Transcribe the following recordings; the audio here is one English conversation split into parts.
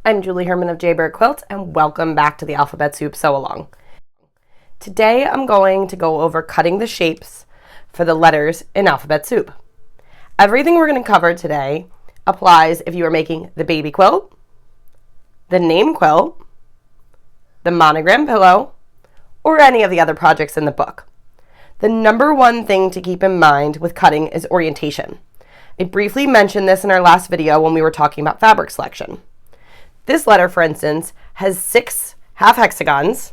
I'm Julie Herman of Jaybird Quilts, and welcome back to the Alphabet Soup Sew Along. Today I'm going to go over cutting the shapes for the letters in alphabet soup. Everything we're going to cover today applies if you are making the baby quilt, the name quilt, the monogram pillow, or any of the other projects in the book. The number one thing to keep in mind with cutting is orientation. I briefly mentioned this in our last video when we were talking about fabric selection. This letter, for instance, has 6 half hexagons,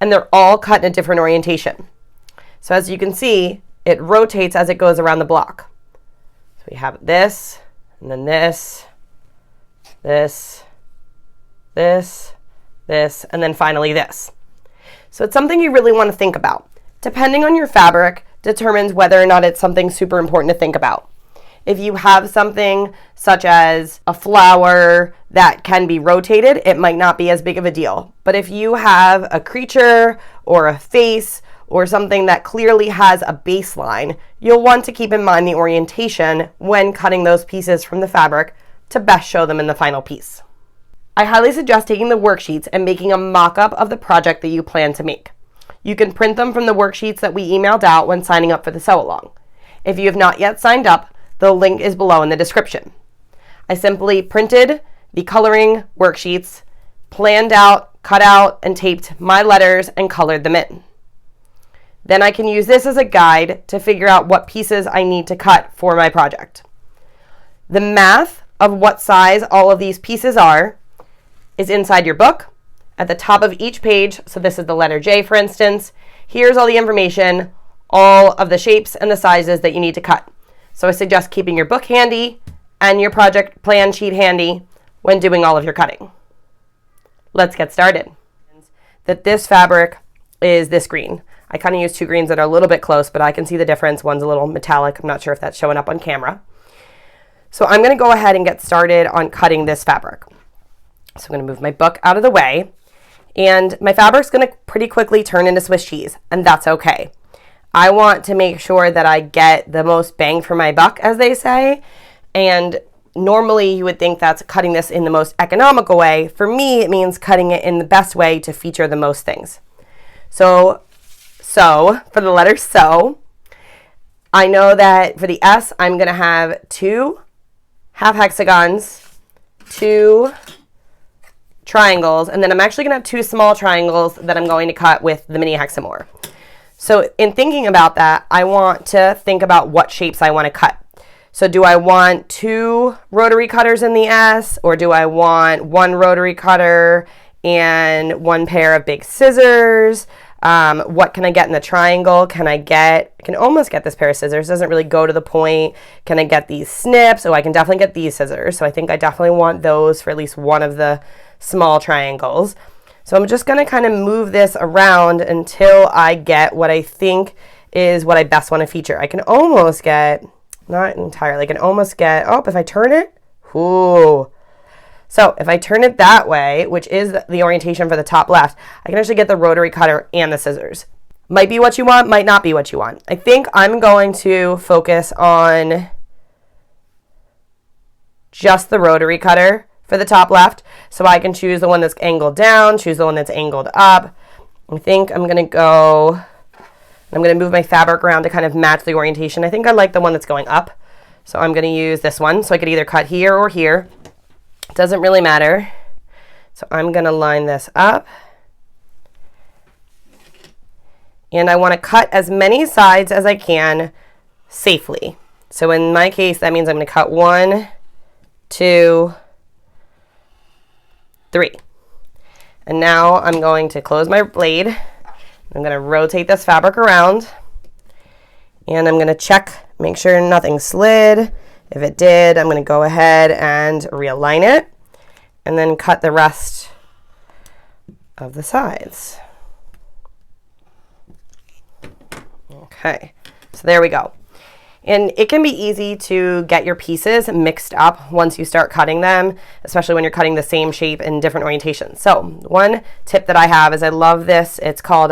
and they're all cut in a different orientation. So as you can see, it rotates as it goes around the block. So we have this, and then this, this, this, this, and then finally this. So it's something you really want to think about. Depending on your fabric determines whether or not it's something super important to think about. If you have something such as a flower that can be rotated, it might not be as big of a deal. But if you have a creature or a face or something that clearly has a baseline, you'll want to keep in mind the orientation when cutting those pieces from the fabric to best show them in the final piece. I highly suggest taking the worksheets and making a mock-up of the project that you plan to make. You can print them from the worksheets that we emailed out when signing up for the Sew Along. If you have not yet signed up, the link is below in the description. I simply printed the coloring worksheets, planned out, cut out, and taped my letters and colored them in. Then I can use this as a guide to figure out what pieces I need to cut for my project. The math of what size all of these pieces are is inside your book at the top of each page. So this is the letter J, for instance. Here's all the information, all of the shapes and the sizes that you need to cut. So I suggest keeping your book handy and your project plan sheet handy when doing all of your cutting. Let's get started. That this fabric is this green. I kind of use 2 greens that are a little bit close, but I can see the difference. One's a little metallic. I'm not sure if that's showing up on camera. So I'm going to go ahead and get started on cutting this fabric. So I'm going to move my book out of the way, and my fabric's going to pretty quickly turn into Swiss cheese, and that's okay. I want to make sure that I get the most bang for my buck, as they say, and normally you would think that's cutting this in the most economical way. For me, it means cutting it in the best way to feature the most things. So for the letter sew, I know that for the S, I'm going to have 2 half hexagons, 2 triangles, and then I'm actually going to have 2 small triangles that I'm going to cut with the Mini Hex N More. So in thinking about that, I want to think about what shapes I want to cut. So do I want 2 rotary cutters in the S, or do I want 1 rotary cutter and 1 pair of big scissors? What can I get in the triangle? I can almost get this pair of scissors. It doesn't really go to the point. Can I get these snips? Oh, I can definitely get these scissors. So I think I definitely want those for at least one of the small triangles. So I'm just going to kind of move this around until I get what I think is what I best want to feature. I can almost get, not entirely, I can almost get, oh, if I turn it, ooh. So if I turn it that way, which is the orientation for the top left, I can actually get the rotary cutter and the scissors. Might be what you want, might not be what you want. I think I'm going to focus on just the rotary cutter for the top left, so I can choose the one that's angled down, choose the one that's angled up. I think I'm going to move my fabric around to kind of match the orientation. I think I like the one that's going up, so I'm going to use this one. So I could either cut here or here. It doesn't really matter. So I'm going to line this up. And I want to cut as many sides as I can safely. So in my case, that means I'm going to cut 1, 2, 3. And now I'm going to close my blade. I'm going to rotate this fabric around, and I'm going to check, make sure nothing slid. If it did, I'm going to go ahead and realign it and then cut the rest of the sides. Okay, so there we go. And it can be easy to get your pieces mixed up once you start cutting them, especially when you're cutting the same shape in different orientations. So one tip that I have is I love this. It's called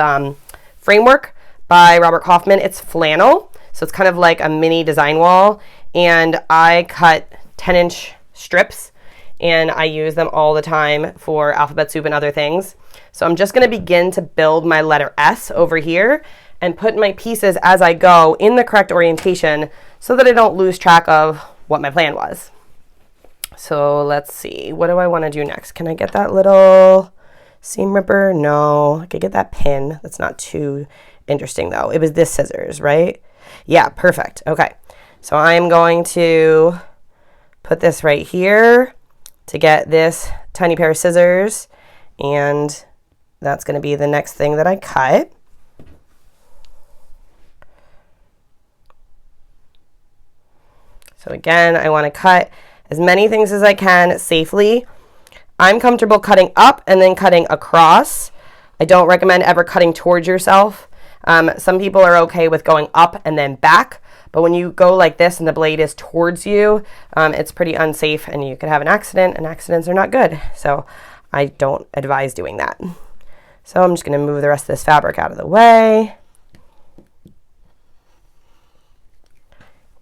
Framework by Robert Kaufman. It's flannel, so it's kind of like a mini design wall. And I cut 10-inch strips and I use them all the time for alphabet soup and other things. So I'm just going to begin to build my letter S over here and put my pieces as I go in the correct orientation so that I don't lose track of what my plan was. So let's see, what do I want to do next? Can I get that little seam ripper? No, I could get that pin. That's not too interesting though. It was this scissors, right? Yeah, perfect. Okay, so I'm going to put this right here to get this tiny pair of scissors, and that's going to be the next thing that I cut. So again, I want to cut as many things as I can safely. I'm comfortable cutting up and then cutting across. I don't recommend ever cutting towards yourself. Some people are okay with going up and then back, but when you go like this and the blade is towards you, it's pretty unsafe and you could have an accident, and accidents are not good. So I don't advise doing that. So I'm just going to move the rest of this fabric out of the way.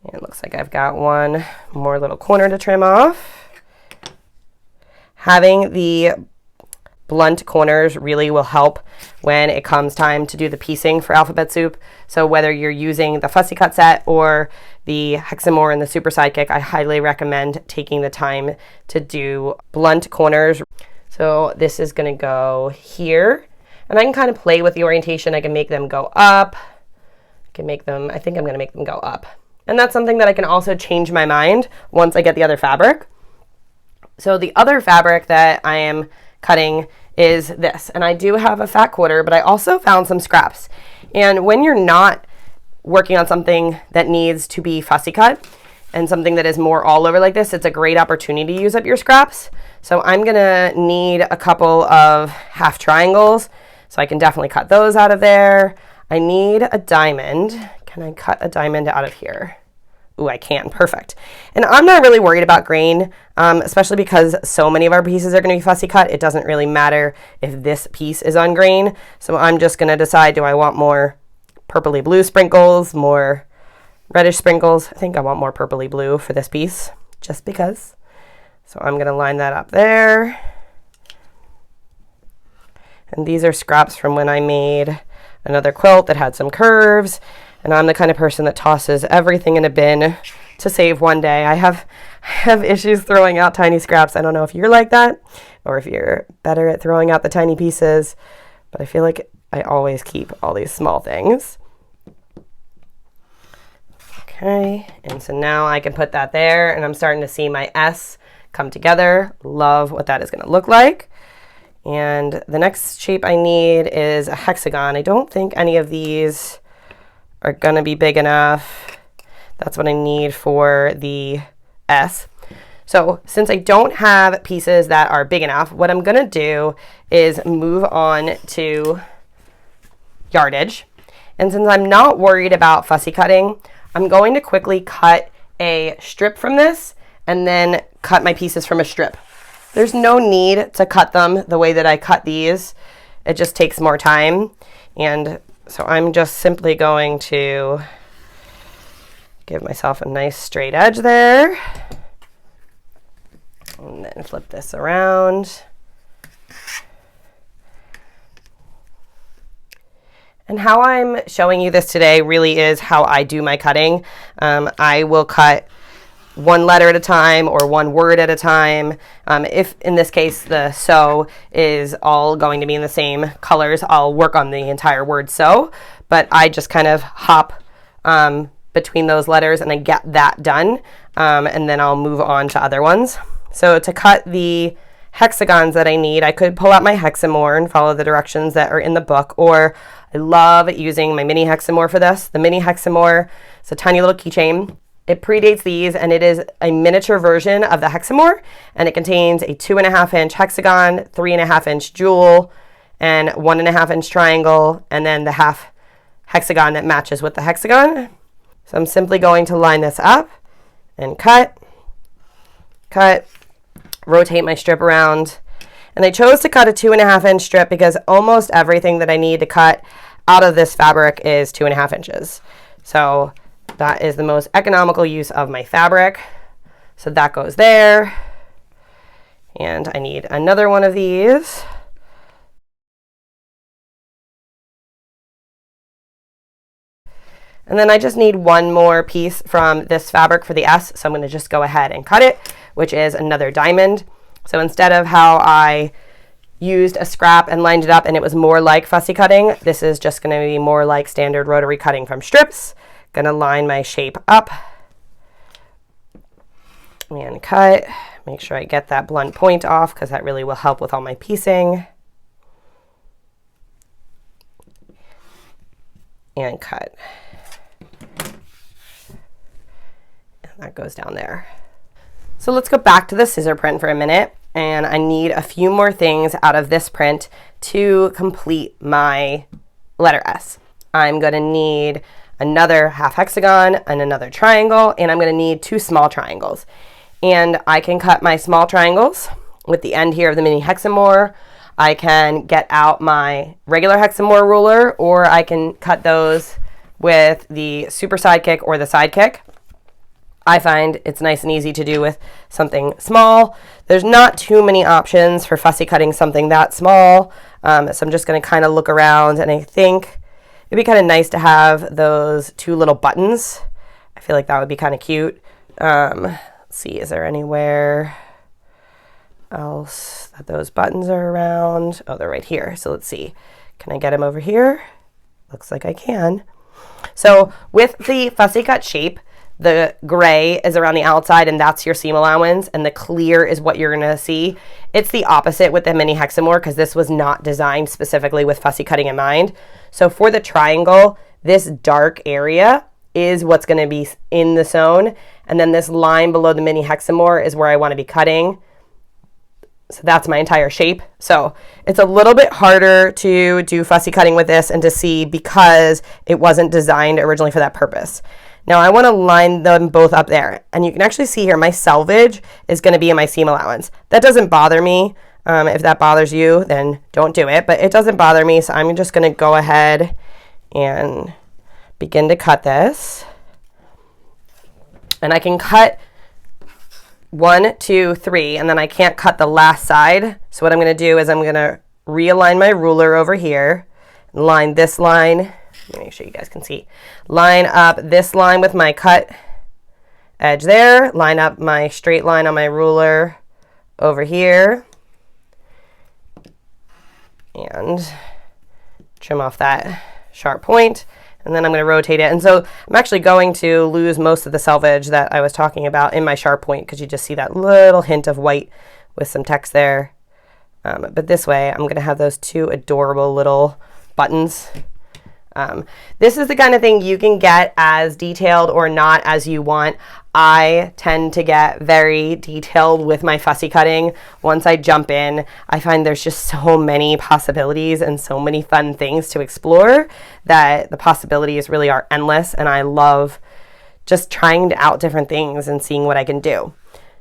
And it looks like I've got one more little corner to trim off. Having the blunt corners really will help when it comes time to do the piecing for alphabet soup. So whether you're using the Fussy cut set or the Hex N More and the Super Sidekick, I highly recommend taking the time to do blunt corners. So this is going to go here, and I can kind of play with the orientation. I can make them go up. I can make them, I think I'm going to make them go up. And that's something that I can also change my mind once I get the other fabric. So the other fabric that I am cutting is this, and I do have a fat quarter, but I also found some scraps. And when you're not working on something that needs to be fussy cut and something that is more all over like this, it's a great opportunity to use up your scraps. So I'm gonna need a couple of half triangles, so I can definitely cut those out of there. I need a diamond. Can I cut a diamond out of here? Ooh, I can. Perfect. And I'm not really worried about grain, especially because so many of our pieces are going to be fussy cut. It doesn't really matter if this piece is on grain. So I'm just going to decide, do I want more purpley blue sprinkles, more reddish sprinkles? I think I want more purpley blue for this piece, just because. So I'm going to line that up there. And these are scraps from when I made another quilt that had some curves. And I'm the kind of person that tosses everything in a bin to save one day. I have issues throwing out tiny scraps. I don't know if you're like that or if you're better at throwing out the tiny pieces, but I feel like I always keep all these small things. Okay, and so now I can put that there, and I'm starting to see my S come together. Love what that is going to look like. And the next shape I need is a hexagon. I don't think any of these are going to be big enough. That's what I need for the S. So since I don't have pieces that are big enough, what I'm going to do is move on to yardage. And since I'm not worried about fussy cutting, I'm going to quickly cut a strip from this and then cut my pieces from a strip. There's no need to cut them the way that I cut these. It just takes more time. And so I'm just simply going to give myself a nice straight edge there. And then flip this around. And how I'm showing you this today really is how I do my cutting. I will cut one letter at a time or one word at a time. If in this case the so is all going to be in the same colors, I'll work on the entire word so, but I just kind of hop between those letters and I get that done, and then I'll move on to other ones. So to cut the hexagons that I need, I could pull out my Hex N More and follow the directions that are in the book, or I love using my Mini Hex N More for this. The Mini Hex N More is a tiny little keychain. It predates these, and it is a miniature version of the Hex N More, and it contains a 2.5-inch hexagon, 3.5-inch jewel, and 1.5-inch triangle, and then the half hexagon that matches with the hexagon. So I'm simply going to line this up and cut, rotate my strip around. And I chose to cut a 2.5-inch strip because almost everything that I need to cut out of this fabric is 2.5 inches. So that is the most economical use of my fabric. So that goes there. And I need another one of these. And then I just need one more piece from this fabric for the S, so I'm going to just go ahead and cut it, which is another diamond. So instead of how I used a scrap and lined it up and it was more like fussy cutting, this is just going to be more like standard rotary cutting from strips. Going to line my shape up and cut. Make sure I get that blunt point off because that really will help with all my piecing. And cut. That goes down there. So let's go back to the scissor print for a minute, and I need a few more things out of this print to complete my letter S. I'm going to need another half hexagon and another triangle, and I'm going to need 2 small triangles. And I can cut my small triangles with the end here of the Mini Hex N More. I can get out my regular Hex N More ruler, or I can cut those with the Super Sidekick or the Sidekick. I find it's nice and easy to do with something small. There's not too many options for fussy cutting something that small, so I'm just going to kind of look around, and I think it'd be kind of nice to have those 2 little buttons. I feel like that would be kind of cute. Let's see, is there anywhere else that those buttons are around? Oh, they're right here. So let's see. Can I get them over here? Looks like I can. So with the fussy cut shape, the gray is around the outside, and that's your seam allowance, and the clear is what you're going to see. It's the opposite with the Mini Hex N More because this was not designed specifically with fussy cutting in mind. So for the triangle, this dark area is what's going to be in the sewn, and then this line below the Mini Hex N More is where I want to be cutting. So that's my entire shape. So it's a little bit harder to do fussy cutting with this and to see because it wasn't designed originally for that purpose. Now I want to line them both up there, and you can actually see here my selvage is going to be in my seam allowance. That doesn't bother me. If that bothers you, then don't do it, but it doesn't bother me, so I'm just going to go ahead and begin to cut this. And I can cut 1, 2, 3, and then I can't cut the last side. So what I'm going to do is I'm going to realign my ruler over here, line this line. Let me make sure you guys can see. Line up this line with my cut edge there. Line up my straight line on my ruler over here. And trim off that sharp point. And then I'm going to rotate it. And so I'm actually going to lose most of the selvage that I was talking about in my sharp point because you just see that little hint of white with some text there. But this way, I'm going to have those 2 adorable little buttons. This is the kind of thing you can get as detailed or not as you want. I tend to get very detailed with my fussy cutting. Once I jump in, I find there's just so many possibilities and so many fun things to explore that the possibilities really are endless, and I love just trying out different things and seeing what I can do.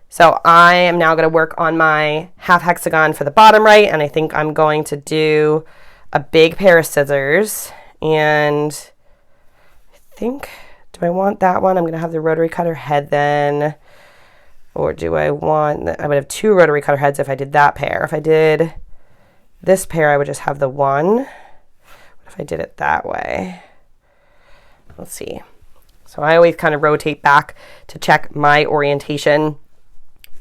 So I am now going to work on my half hexagon for the bottom right, and I think I'm going to do a big pair of scissors. And I think, do I want that one? I'm going to have the rotary cutter head then. Or do I want, I would have 2 rotary cutter heads if I did that pair. If I did this pair, I would just have the one. What if I did it that way? Let's see. So I always kind of rotate back to check my orientation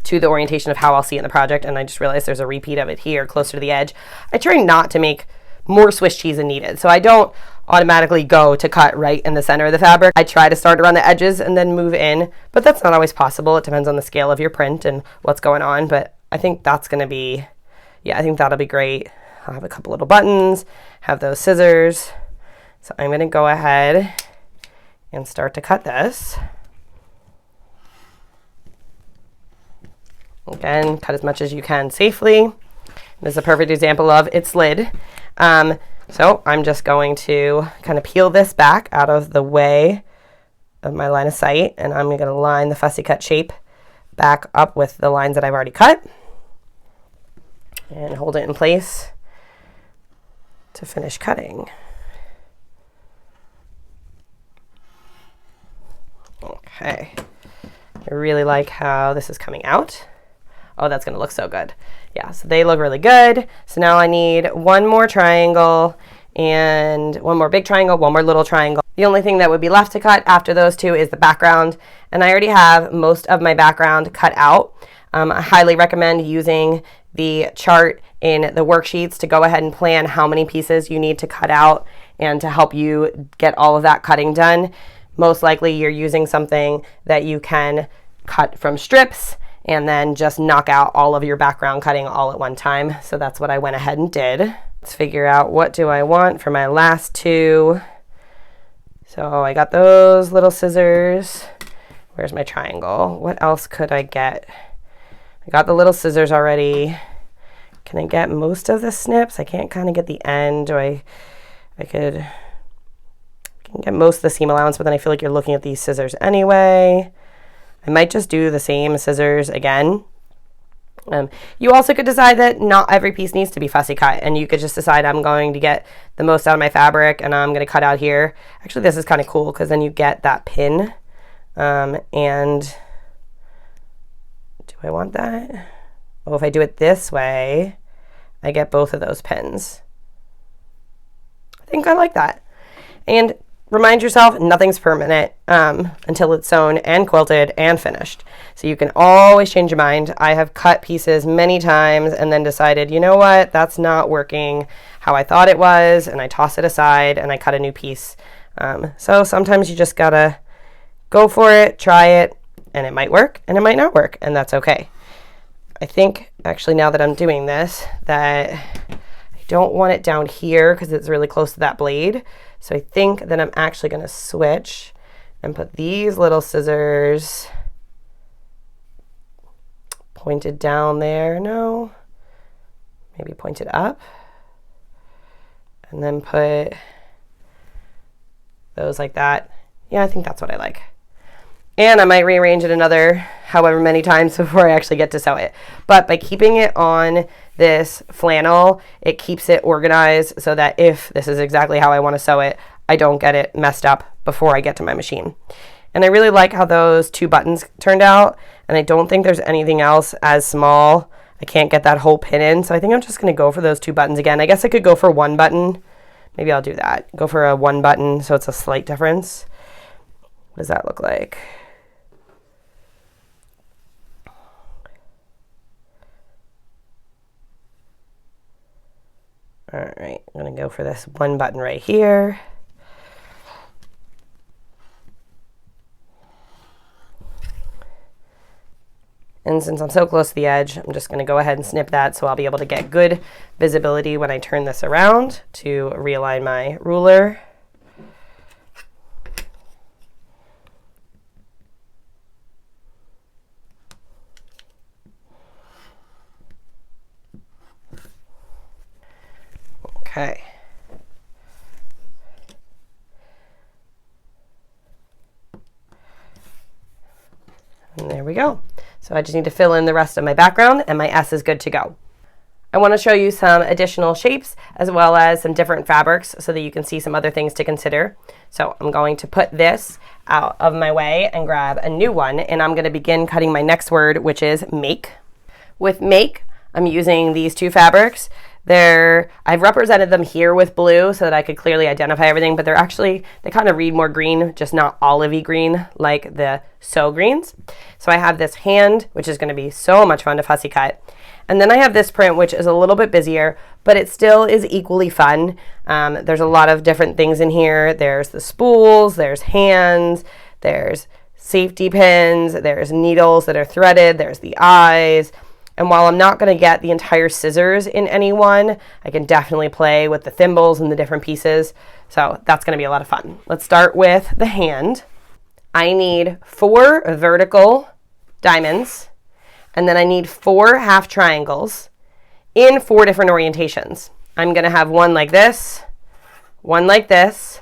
to the orientation of how I'll see it in the project. And I just realized there's a repeat of it here closer to the edge. I try not to make more Swiss cheese than needed. So I don't automatically go to cut right in the center of the fabric. I try to start around the edges and then move in, but that's not always possible. It depends on the scale of your print and what's going on, but I think that's going to be, yeah, I think that'll be great. I'll have a couple little buttons, have those scissors. So I'm going to go ahead and start to cut this. Again, cut as much as you can safely. This is a perfect example of it slid. So I'm just going to kind of peel this back out of the way of my line of sight, and I'm going to line the fussy cut shape back up with the lines that I've already cut and hold it in place to finish cutting. Okay, I really like how this is coming out. Oh, that's gonna look so good. Yeah, so they look really good. So now I need one more triangle and one more big triangle, one more little triangle. The only thing that would be left to cut after those two is the background, and I already have most of my background cut out. I highly recommend using the chart in the worksheets to go ahead and plan how many pieces you need to cut out and to help you get all of that cutting done. Most likely you're using something that you can cut from strips and then just knock out all of your background cutting all at one time. So that's what I went ahead and did. Let's figure out what do I want for my last two. So I got those little scissors. Where's my triangle? What else could I get? I got the little scissors already. Can I get most of the snips? I can't kind of get the end. I can get most of the seam allowance, but then I feel like you're looking at these scissors anyway. I might just do the same scissors again. You also could decide that not every piece needs to be fussy cut, and you could just decide I'm going to get the most out of my fabric and I'm going to cut out here. Actually, this is kind of cool because then you get that pin. And do I want that? Oh, if I do it this way, I get both of those pins. I think I like that. And remind yourself, nothing's permanent until it's sewn and quilted and finished. So you can always change your mind. I have cut pieces many times and then decided, you know what, that's not working how I thought it was, and I toss it aside and I cut a new piece. So sometimes you just gotta go for it, try it, and it might work and it might not work, and that's okay. I think actually now that I'm doing this that I don't want it down here because it's really close to that blade. So I think that I'm actually going to switch and put these little scissors pointed down there. No, maybe pointed up. And then put those like that. Yeah, I think that's what I like. And I might rearrange it another however many times before I actually get to sew it. But by keeping it on this flannel, it keeps it organized so that if this is exactly how I want to sew it, I don't get it messed up before I get to my machine. And I really like how those two buttons turned out, and I don't think there's anything else as small. I can't get that whole pin in, so I think I'm just going to go for those two buttons again. I guess I could go for one button. Maybe I'll do that. Go for a one button so it's a slight difference. What does that look like? All right, I'm going to go for this one button right here. And since I'm so close to the edge, I'm just going to go ahead and snip that so I'll be able to get good visibility when I turn this around to realign my ruler. Okay. And there we go. So I just need to fill in the rest of my background and my S is good to go. I want to show you some additional shapes as well as some different fabrics so that you can see some other things to consider. So I'm going to put this out of my way and grab a new one, and I'm going to begin cutting my next word, which is make. With make, I'm using these two fabrics. I've represented them here with blue so that I could clearly identify everything, but they kind of read more green, just not olivey green like the So greens. So I have this hand, which is going to be so much fun to fussy cut. And then I have this print, which is a little bit busier, but it still is equally fun. There's a lot of different things in here. There's the spools, there's hands, there's safety pins, there's needles that are threaded, there's the eyes. And while I'm not going to get the entire scissors in any one, I can definitely play with the thimbles and the different pieces. So that's going to be a lot of fun. Let's start with the hand. I need 4 vertical diamonds, and then I need 4 half triangles in 4 different orientations. I'm going to have one like this, one like this,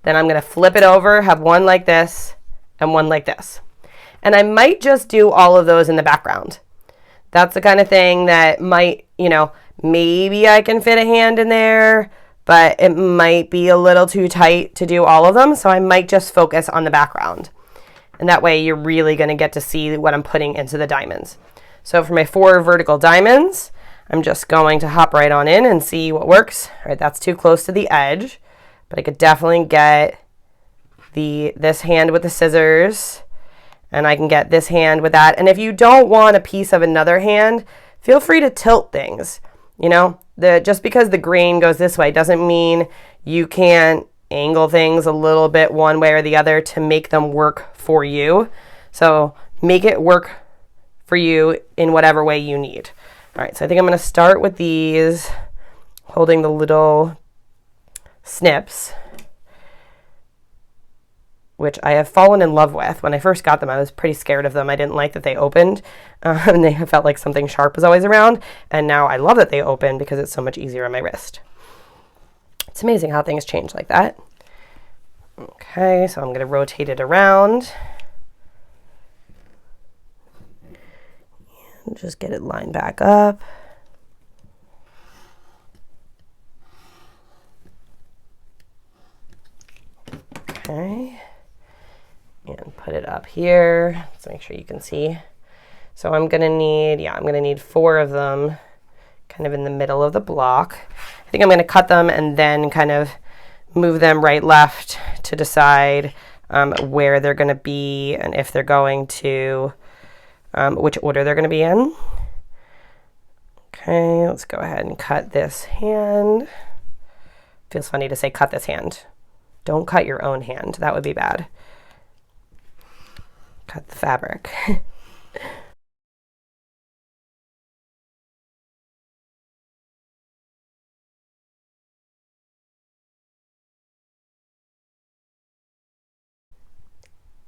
then I'm going to flip it over, have one like this, and one like this. And I might just do all of those in the background. That's the kind of thing that might, maybe I can fit a hand in there, but it might be a little too tight to do all of them, so I might just focus on the background. And that way you're really going to get to see what I'm putting into the diamonds. So for my 4 vertical diamonds, I'm just going to hop right on in and see what works. All right, that's too close to the edge, but I could definitely get this hand with the scissors, and I can get this hand with that. And if you don't want a piece of another hand, feel free to tilt things. You know, just because the grain goes this way doesn't mean you can't angle things a little bit one way or the other to make them work for you. So make it work for you in whatever way you need. All right, so I think I'm going to start with these, holding the little snips, which I have fallen in love with. When I first got them, I was pretty scared of them. I didn't like that they opened, and they felt like something sharp was always around. And now I love that they open because it's so much easier on my wrist. It's amazing how things change like that. Okay, so I'm going to rotate it around. And just get it lined back up. Okay. And put it up here. Let's make sure you can see. So I'm going to need 4 of them kind of in the middle of the block. I think I'm going to cut them and then kind of move them right, left to decide where they're going to be and if they're going to, which order they're going to be in. Okay, let's go ahead and cut this hand. Feels funny to say cut this hand. Don't cut your own hand. That would be bad. Cut the fabric.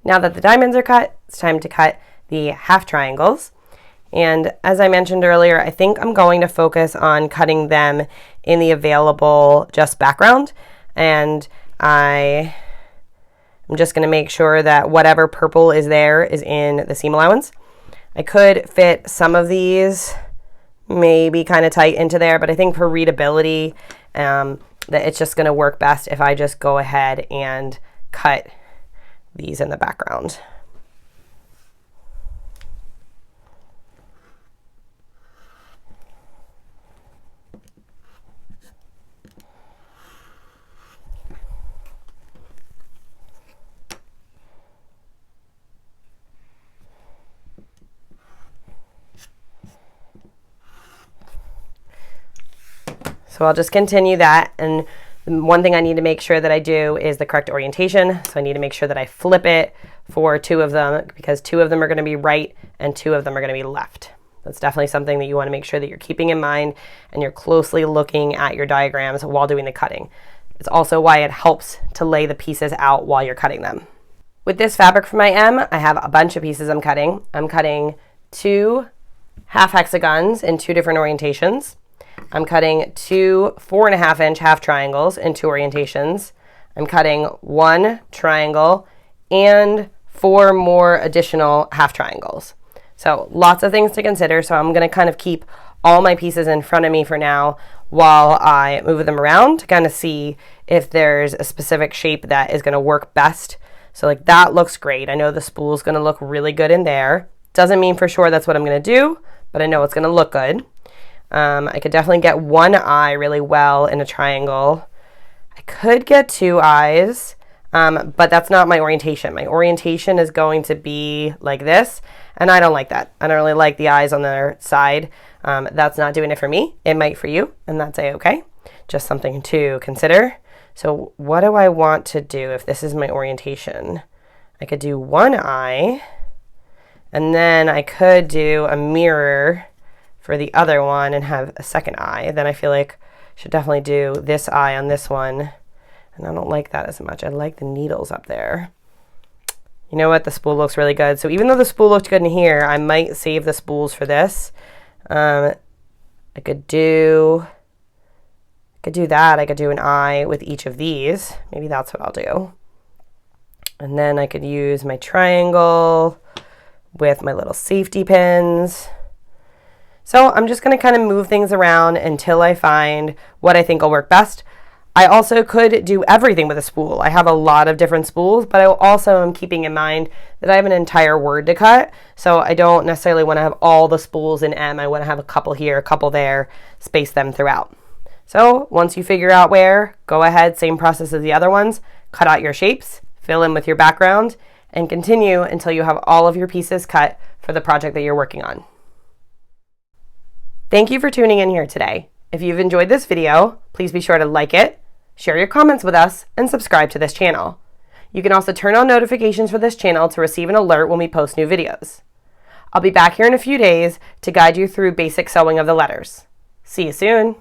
Now that the diamonds are cut, it's time to cut the half triangles. And as I mentioned earlier, I think I'm going to focus on cutting them in the available just background. And I'm just going to make sure that whatever purple is there is in the seam allowance. I could fit some of these maybe kind of tight into there, but I think for readability, that it's just going to work best if I just go ahead and cut these in the background. So I'll just continue that, and one thing I need to make sure that I do is the correct orientation. So I need to make sure that I flip it for 2 of them, because 2 of them are going to be right and 2 of them are going to be left. That's definitely something that you want to make sure that you're keeping in mind and you're closely looking at your diagrams while doing the cutting. It's also why it helps to lay the pieces out while you're cutting them. With this fabric for my M, I have a bunch of pieces I'm cutting. I'm cutting 2 half hexagons in 2 different orientations. I'm cutting 2 4.5-inch half triangles in 2 orientations. I'm cutting 1 triangle and 4 more additional half triangles. So lots of things to consider. So I'm going to kind of keep all my pieces in front of me for now while I move them around to kind of see if there's a specific shape that is going to work best. So like that looks great. I know the spool is going to look really good in there. Doesn't mean for sure that's what I'm going to do, but I know it's going to look good. I could definitely get 1 eye really well in a triangle. I could get 2 eyes, but that's not my orientation. My orientation is going to be like this, and I don't like that. I don't really like the eyes on their side. That's not doing it for me. It might for you, and that's a-okay. Just something to consider. So what do I want to do if this is my orientation? I could do 1 eye, and then I could do a mirror for the other one and have a second eye. Then I feel like I should definitely do this eye on this one. And I don't like that as much. I like the needles up there. You know what? The spool looks really good. So even though the spool looked good in here, I might save the spools for this. I could do that. I could do an eye with each of these. Maybe that's what I'll do. And then I could use my triangle with my little safety pins. So I'm just going to kind of move things around until I find what I think will work best. I also could do everything with a spool. I have a lot of different spools, but I also am keeping in mind that I have an entire word to cut, so I don't necessarily want to have all the spools in M. I want to have a couple here, a couple there, space them throughout. So once you figure out where, go ahead, same process as the other ones, cut out your shapes, fill in with your background, and continue until you have all of your pieces cut for the project that you're working on. Thank you for tuning in here today. If you've enjoyed this video, please be sure to like it, share your comments with us, and subscribe to this channel. You can also turn on notifications for this channel to receive an alert when we post new videos. I'll be back here in a few days to guide you through basic sewing of the letters. See you soon!